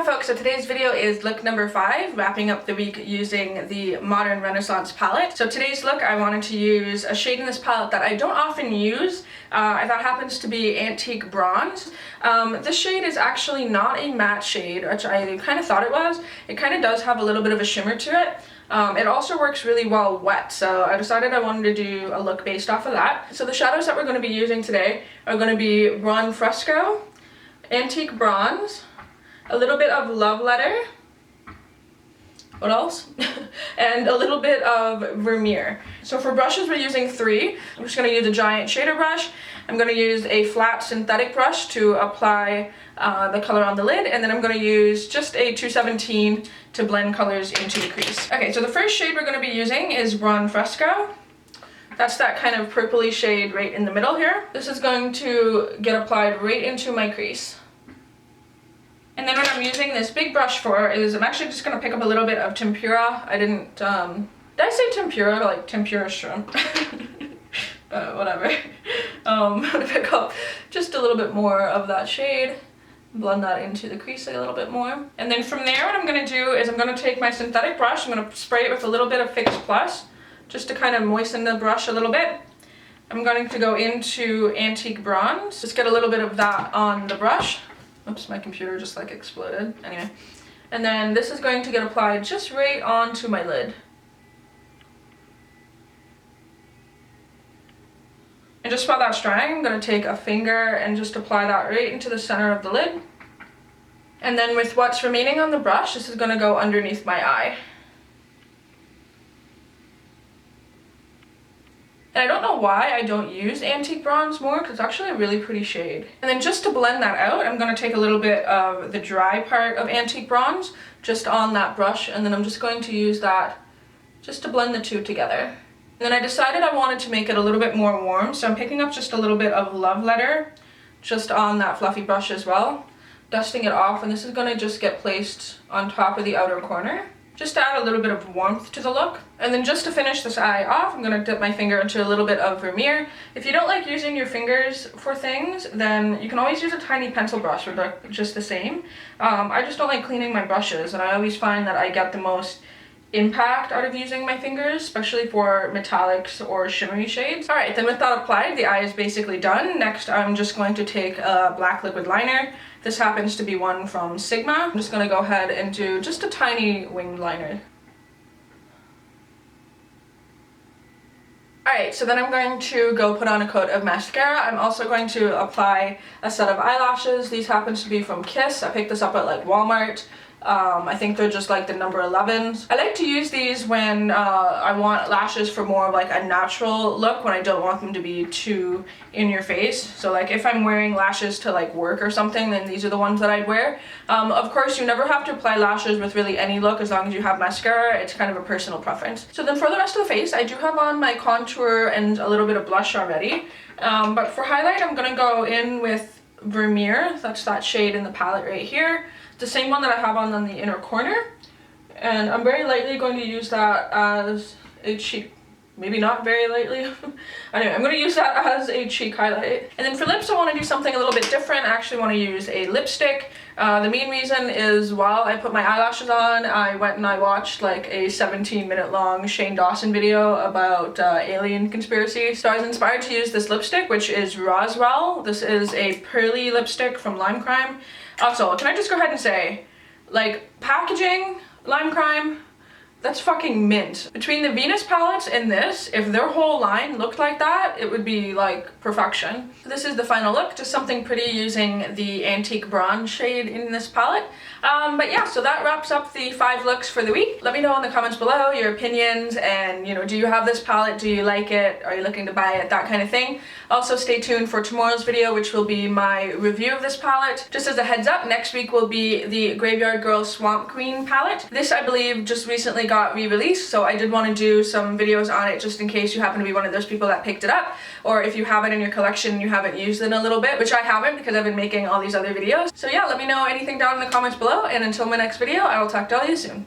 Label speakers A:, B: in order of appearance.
A: Hi folks, so today's video is look number 5, wrapping up the week using the Modern Renaissance palette. So today's look I wanted to use a shade in this palette that I don't often use. That happens to be Antique Bronze. This shade is actually not a matte shade, which I kind of thought it was. It kind of does have a little bit of a shimmer to it. It also works really well wet, so I decided I wanted to do a look based off of that. So the shadows that we're going to be using today are going to be Buon Fresco, Antique Bronze, a little bit of Love Letter, what else? And a little bit of Vermeer. So for brushes we're using 3. I'm just going to use a giant shader brush. I'm going to use a flat synthetic brush to apply the color on the lid, and then I'm going to use just a 217 to blend colors into the crease. Okay, so the first shade we're going to be using is Buon Fresco. That's that kind of purpley shade right in the middle here. This is going to get applied right into my crease. And then what I'm using this big brush for is I'm actually just going to pick up a little bit of tempera. I didn't, did I say tempura? Like tempura shrimp. Whatever. I'm going to pick up just a little bit more of that shade, blend that into the crease a little bit more. And then from there what I'm going to do is I'm going to take my synthetic brush, I'm going to spray it with a little bit of Fix Plus, just to kind of moisten the brush a little bit. I'm going to go into Antique Bronze, just get a little bit of that on the brush. Oops, my computer just like exploded. Anyway. And then this is going to get applied just right onto my lid. And just while that's drying, I'm going to take a finger and just apply that right into the center of the lid. And then with what's remaining on the brush, this is going to go underneath my eye. And I don't know why I don't use Antique Bronze more, because it's actually a really pretty shade. And then just to blend that out, I'm going to take a little bit of the dry part of Antique Bronze just on that brush, and then I'm just going to use that just to blend the two together. And then I decided I wanted to make it a little bit more warm, so I'm picking up just a little bit of Love Letter just on that fluffy brush as well, dusting it off, and this is going to just get placed on top of the outer corner, just to add a little bit of warmth to the look. And then just to finish this eye off, I'm going to dip my finger into a little bit of Vermeer. If you don't like using your fingers for things, then you can always use a tiny pencil brush or look just the same. I just don't like cleaning my brushes, and I always find that I get the most impact out of using my fingers, especially for metallics or shimmery shades. Alright, then with that applied, the eye is basically done. Next, I'm just going to take a black liquid liner. This happens to be one from Sigma. I'm just going to go ahead and do just a tiny winged liner. Alright, so then I'm going to go put on a coat of mascara. I'm also going to apply a set of eyelashes. These happens to be from Kiss. I picked this up at like Walmart. I think they're just like the number 11s. I like to use these when I want lashes for more of like a natural look, when I don't want them to be too in your face. So like if I'm wearing lashes to like work or something, then these are the ones that I'd wear. Of course, you never have to apply lashes with really any look as long as you have mascara. It's kind of a personal preference. So then for the rest of the face, I do have on my contour and a little bit of blush already. But for highlight, I'm gonna go in with Vermeer. That's that shade in the palette right here. The same one that I have on the inner corner, and I'm very lightly going to use that as a cheek, maybe not very lightly. Anyway, I'm going to use that as a cheek highlight. And then for lips, I want to do something a little bit different. I actually want to use a lipstick. The main reason is while I put my eyelashes on, I went and I watched like a 17-minute long Shane Dawson video about alien conspiracy. So I was inspired to use this lipstick, which is Roswell. This is a pearly lipstick from Lime Crime. Also, can I just go ahead and say, like, packaging, Lime Crime, that's fucking mint. Between the Venus palettes and this, if their whole line looked like that, it would be like perfection. So this is the final look, just something pretty using the Antique Bronze shade in this palette. But yeah, so that wraps up the 5 looks for the week. Let me know in the comments below your opinions and, you know, do you have this palette? Do you like it? Are you looking to buy it? That kind of thing. Also stay tuned for tomorrow's video, which will be my review of this palette. Just as a heads up, next week will be the Graveyardgirl Swamp Queen palette. This, I believe, just recently got re-released, so I did want to do some videos on it just in case you happen to be one of those people that picked it up, or if you have it in your collection and you haven't used it in a little bit, which I haven't because I've been making all these other videos. So yeah, let me know anything down in the comments below, and until my next video, I will talk to all of you soon.